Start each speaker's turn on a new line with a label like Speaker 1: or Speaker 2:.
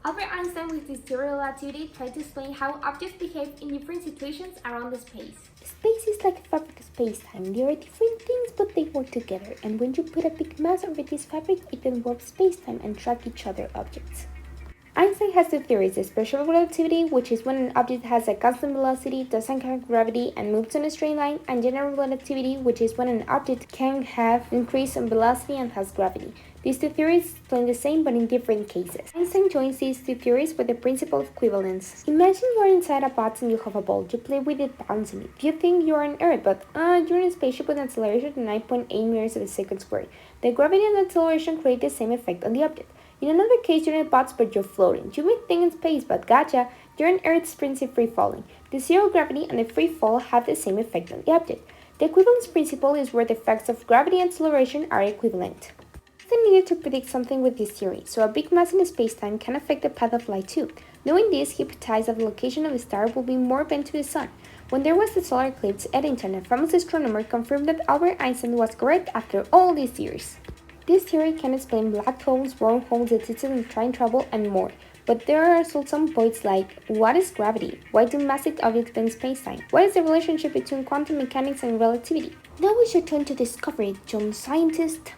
Speaker 1: Albert Einstein, with his theory of relativity, tried to explain how objects behave in different situations around the space.
Speaker 2: Space is like a fabric of space-time. There are different things, but they work together. And when you put a big mass over this fabric, it can warp space-time and track each other objects. Einstein has two theories: the special relativity, which is when an object has a constant velocity, doesn't have gravity, and moves on a straight line, and general relativity, which is when an object can have increase in velocity and has gravity. These two theories explain the same but in different cases. Einstein joins these two theories with the principle of equivalence. Imagine you are inside a box and you have a ball. You play with it bouncing it. You think you are on Earth, but you're in a spaceship with an acceleration of 9.8 meters per second squared. The gravity and acceleration create the same effect on the object. In another case, you're in a box but you're floating. You may think in space, but gotcha, you're on Earth's principle free falling. The zero gravity and the free fall have the same effect on the object. The equivalence principle is where the effects of gravity and acceleration are equivalent. Einstein needed to predict something with this theory, so a big mass in space-time can affect the path of light too. Knowing this, he hypothesized that the location of a star will be more bent to the sun. When there was the solar eclipse, Eddington, a famous astronomer, confirmed that Albert Einstein was correct after all these years. This theory can explain black holes, wormholes, the existence of time travel, and more. But there are also some points like, what is gravity? Why do massive objects bend space-time? What is the relationship between quantum mechanics and relativity? Now is your turn to discover it, young scientist.